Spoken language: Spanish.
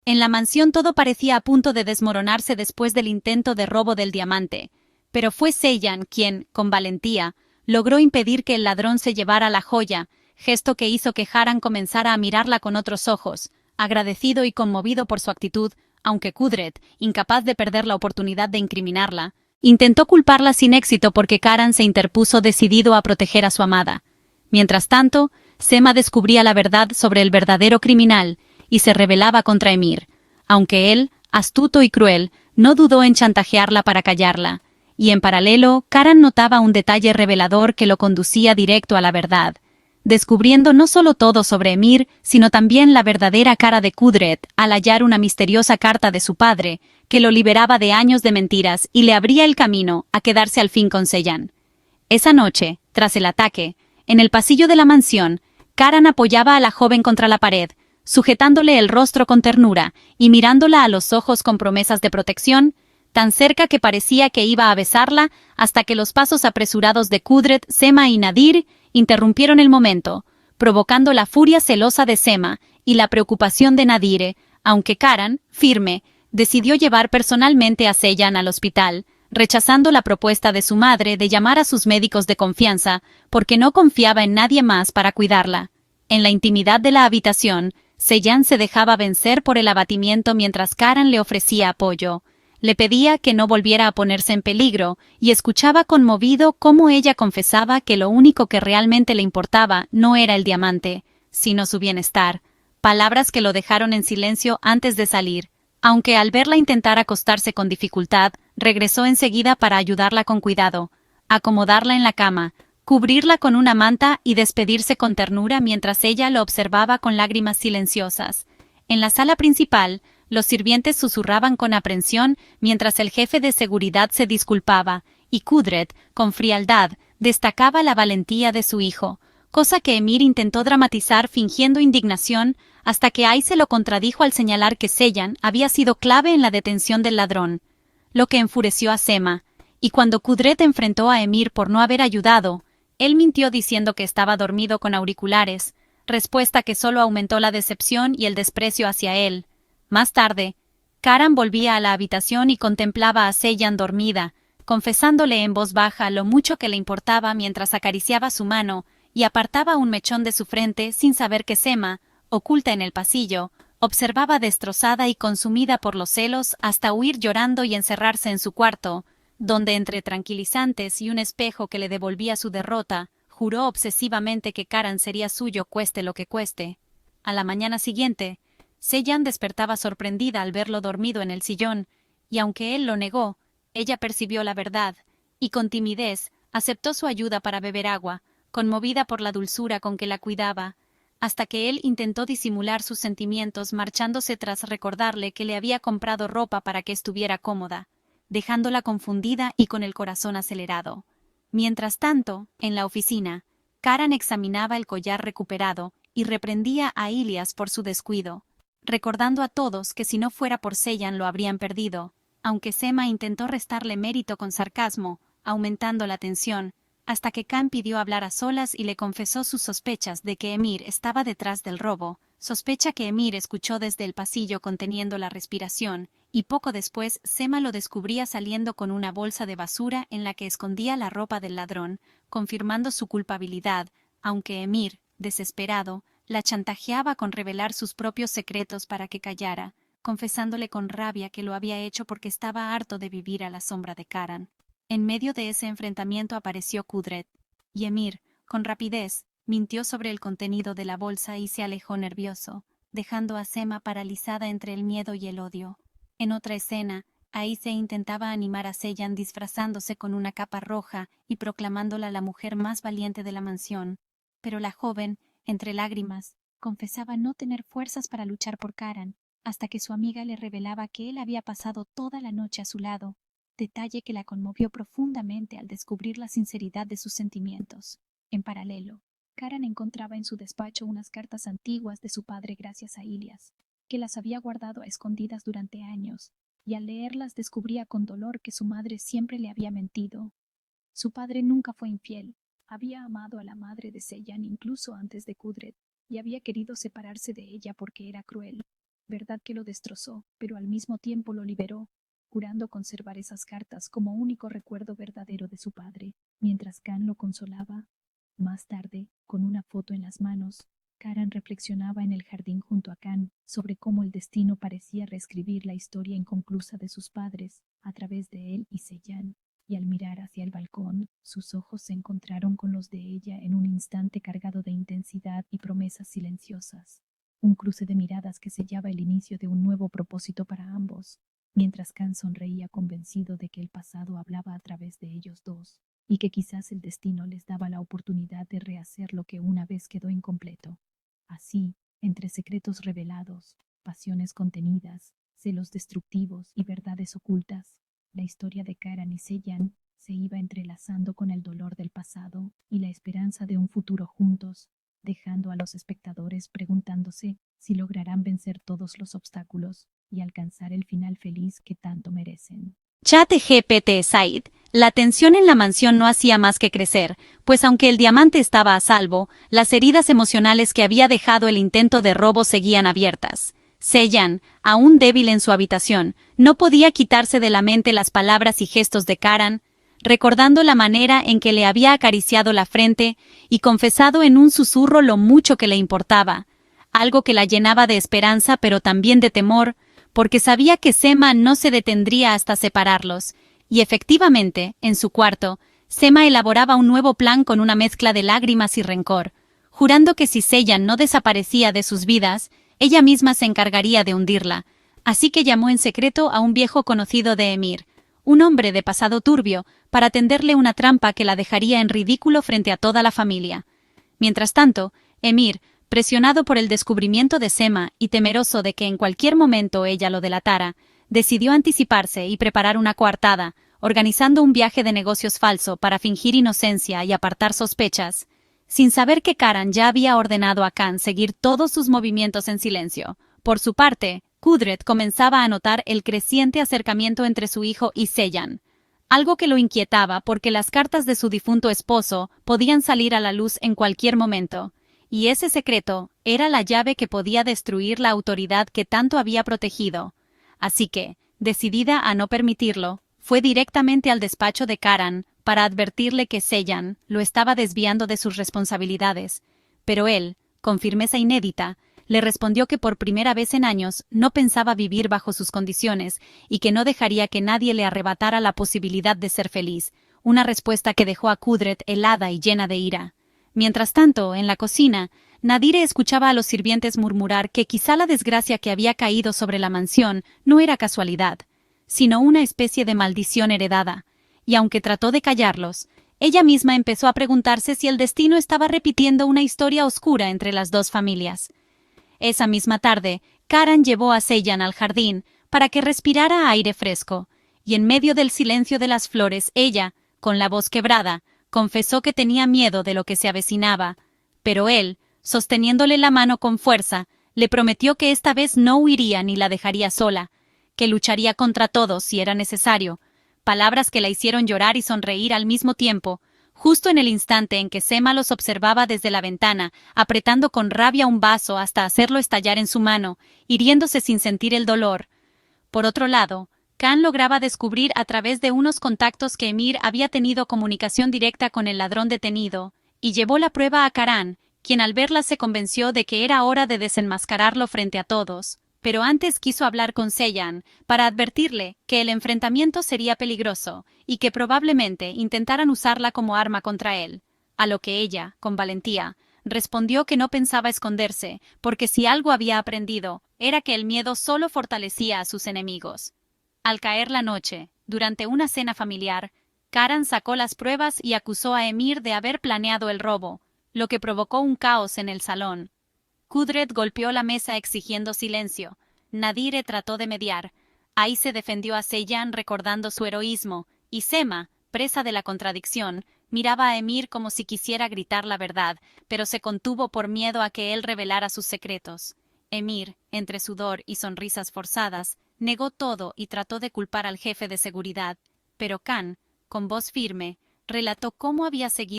En la mansión todo parecía a punto de desmoronarse después del intento de robo del diamante, pero fue Seiyan quien, con valentía, logró impedir que el ladrón se llevara la joya, gesto que hizo que Haran comenzara a mirarla con otros ojos, agradecido y conmovido por su actitud, aunque Kudret, incapaz de perder la oportunidad de incriminarla, intentó culparla sin éxito porque Karan se interpuso decidido a proteger a su amada. Mientras tanto, Sema descubría la verdad sobre el verdadero criminal y se rebelaba contra Emir, aunque él, astuto y cruel, no dudó en chantajearla para callarla, y en paralelo, Karan notaba un detalle revelador que lo conducía directo a la verdad, descubriendo no solo todo sobre Emir, sino también la verdadera cara de Kudret al hallar una misteriosa carta de su padre, que lo liberaba de años de mentiras y le abría el camino a quedarse al fin con Seyhan. Esa noche, tras el ataque, en el pasillo de la mansión, Karan apoyaba a la joven contra la pared, sujetándole el rostro con ternura y mirándola a los ojos con promesas de protección, tan cerca que parecía que iba a besarla, hasta que los pasos apresurados de Kudret, Sema y Nadir interrumpieron el momento, provocando la furia celosa de Sema y la preocupación de Nadire, aunque Karan, firme, decidió llevar personalmente a Seyhan al hospital, rechazando la propuesta de su madre de llamar a sus médicos de confianza porque no confiaba en nadie más para cuidarla. En la intimidad de la habitación, Seyhan se dejaba vencer por el abatimiento mientras Karan le ofrecía apoyo. Le pedía que no volviera a ponerse en peligro y escuchaba conmovido cómo ella confesaba que lo único que realmente le importaba no era el diamante, sino su bienestar, palabras que lo dejaron en silencio antes de salir, aunque al verla intentar acostarse con dificultad, regresó enseguida para ayudarla con cuidado, acomodarla en la cama, cubrirla con una manta y despedirse con ternura mientras ella lo observaba con lágrimas silenciosas. En la sala principal, los sirvientes susurraban con aprensión mientras el jefe de seguridad se disculpaba, y Kudret, con frialdad, destacaba la valentía de su hijo, cosa que Emir intentó dramatizar fingiendo indignación, hasta que Ai se lo contradijo al señalar que Seyhan había sido clave en la detención del ladrón, lo que enfureció a Sema, y cuando Kudret enfrentó a Emir por no haber ayudado, él mintió diciendo que estaba dormido con auriculares, respuesta que solo aumentó la decepción y el desprecio hacia él. Más tarde, Karan volvía a la habitación y contemplaba a Seyhan dormida, confesándole en voz baja lo mucho que le importaba mientras acariciaba su mano y apartaba un mechón de su frente sin saber que Sema, oculta en el pasillo, observaba destrozada y consumida por los celos hasta huir llorando y encerrarse en su cuarto, donde entre tranquilizantes y un espejo que le devolvía su derrota, juró obsesivamente que Karan sería suyo cueste lo que cueste. A la mañana siguiente, Seyhan despertaba sorprendida al verlo dormido en el sillón, y aunque él lo negó, ella percibió la verdad, y con timidez aceptó su ayuda para beber agua, conmovida por la dulzura con que la cuidaba, hasta que él intentó disimular sus sentimientos marchándose tras recordarle que le había comprado ropa para que estuviera cómoda, dejándola confundida y con el corazón acelerado. Mientras tanto, en la oficina, Karan examinaba el collar recuperado y reprendía a Ilias por su descuido, recordando a todos que si no fuera por Seyhan lo habrían perdido, aunque Sema intentó restarle mérito con sarcasmo, aumentando la tensión, hasta que Khan pidió hablar a solas y le confesó sus sospechas de que Emir estaba detrás del robo, sospecha que Emir escuchó desde el pasillo conteniendo la respiración, y poco después Sema lo descubría saliendo con una bolsa de basura en la que escondía la ropa del ladrón, confirmando su culpabilidad, aunque Emir, desesperado, la chantajeaba con revelar sus propios secretos para que callara, confesándole con rabia que lo había hecho porque estaba harto de vivir a la sombra de Karan. En medio de ese enfrentamiento apareció Kudret, y Emir, con rapidez, mintió sobre el contenido de la bolsa y se alejó nervioso, dejando a Sema paralizada entre el miedo y el odio. En otra escena, Aise intentaba animar a Seyhan disfrazándose con una capa roja y proclamándola la mujer más valiente de la mansión, pero la joven, entre lágrimas, confesaba no tener fuerzas para luchar por Karan, hasta que su amiga le revelaba que él había pasado toda la noche a su lado, detalle que la conmovió profundamente al descubrir la sinceridad de sus sentimientos. En paralelo, Karan encontraba en su despacho unas cartas antiguas de su padre gracias a Ilias, que las había guardado a escondidas durante años, y al leerlas descubría con dolor que su madre siempre le había mentido. Su padre nunca fue infiel, había amado a la madre de Seyhan incluso antes de Kudret, y había querido separarse de ella porque era cruel. Verdad que lo destrozó, pero al mismo tiempo lo liberó, jurando conservar esas cartas como único recuerdo verdadero de su padre. Mientras Khan lo consolaba, más tarde, con una foto en las manos, Karan reflexionaba en el jardín junto a Khan sobre cómo el destino parecía reescribir la historia inconclusa de sus padres a través de él y Seyhan. Y al mirar hacia el balcón, sus ojos se encontraron con los de ella en un instante cargado de intensidad y promesas silenciosas. Un cruce de miradas que sellaba el inicio de un nuevo propósito para ambos, mientras Khan sonreía convencido de que el pasado hablaba a través de ellos dos, y que quizás el destino les daba la oportunidad de rehacer lo que una vez quedó incompleto. Así, entre secretos revelados, pasiones contenidas, celos destructivos y verdades ocultas, la historia de Karan y Seyhan se iba entrelazando con el dolor del pasado y la esperanza de un futuro juntos, dejando a los espectadores preguntándose si lograrán vencer todos los obstáculos y alcanzar el final feliz que tanto merecen. ChatGPT Said, la tensión en la mansión no hacía más que crecer, pues aunque el diamante estaba a salvo, las heridas emocionales que había dejado el intento de robo seguían abiertas. Seyhan, aún débil en su habitación, no podía quitarse de la mente las palabras y gestos de Karan, recordando la manera en que le había acariciado la frente y confesado en un susurro lo mucho que le importaba, algo que la llenaba de esperanza pero también de temor, porque sabía que Sema no se detendría hasta separarlos, y efectivamente, en su cuarto, Sema elaboraba un nuevo plan con una mezcla de lágrimas y rencor, jurando que si Seyhan no desaparecía de sus vidas, ella misma se encargaría de hundirla, así que llamó en secreto a un viejo conocido de Emir, un hombre de pasado turbio, para tenderle una trampa que la dejaría en ridículo frente a toda la familia. Mientras tanto, Emir, presionado por el descubrimiento de Sema y temeroso de que en cualquier momento ella lo delatara, decidió anticiparse y preparar una coartada, organizando un viaje de negocios falso para fingir inocencia y apartar sospechas, sin saber que Karan ya había ordenado a Khan seguir todos sus movimientos en silencio. Por su parte, Kudret comenzaba a notar el creciente acercamiento entre su hijo y Seyhan, algo que lo inquietaba porque las cartas de su difunto esposo podían salir a la luz en cualquier momento, y ese secreto era la llave que podía destruir la autoridad que tanto había protegido. Así que, decidida a no permitirlo, fue directamente al despacho de Karan para advertirle que Seyhan lo estaba desviando de sus responsabilidades, pero él, con firmeza inédita, le respondió que por primera vez en años no pensaba vivir bajo sus condiciones y que no dejaría que nadie le arrebatara la posibilidad de ser feliz, una respuesta que dejó a Kudret helada y llena de ira. Mientras tanto, en la cocina, Nadire escuchaba a los sirvientes murmurar que quizá la desgracia que había caído sobre la mansión no era casualidad, sino una especie de maldición heredada, y aunque trató de callarlos, ella misma empezó a preguntarse si el destino estaba repitiendo una historia oscura entre las dos familias. Esa misma tarde, Karan llevó a Seyhan al jardín para que respirara aire fresco, y en medio del silencio de las flores ella, con la voz quebrada, confesó que tenía miedo de lo que se avecinaba, pero él, sosteniéndole la mano con fuerza, le prometió que esta vez no huiría ni la dejaría sola, que lucharía contra todos si era necesario, palabras que la hicieron llorar y sonreír al mismo tiempo, justo en el instante en que Sema los observaba desde la ventana, apretando con rabia un vaso hasta hacerlo estallar en su mano, hiriéndose sin sentir el dolor. Por otro lado, Khan lograba descubrir a través de unos contactos que Emir había tenido comunicación directa con el ladrón detenido, y llevó la prueba a Karan, quien al verla se convenció de que era hora de desenmascararlo frente a todos. Pero antes quiso hablar con Seyhan para advertirle que el enfrentamiento sería peligroso y que probablemente intentaran usarla como arma contra él, a lo que ella, con valentía, respondió que no pensaba esconderse, porque si algo había aprendido, era que el miedo solo fortalecía a sus enemigos. Al caer la noche, durante una cena familiar, Karan sacó las pruebas y acusó a Emir de haber planeado el robo, lo que provocó un caos en el salón. Kudret golpeó la mesa exigiendo silencio. Nadire trató de mediar. Ahí se defendió a Seyhan recordando su heroísmo, y Sema, presa de la contradicción, miraba a Emir como si quisiera gritar la verdad, pero se contuvo por miedo a que él revelara sus secretos. Emir, entre sudor y sonrisas forzadas, negó todo y trató de culpar al jefe de seguridad, pero Khan, con voz firme, relató cómo había seguido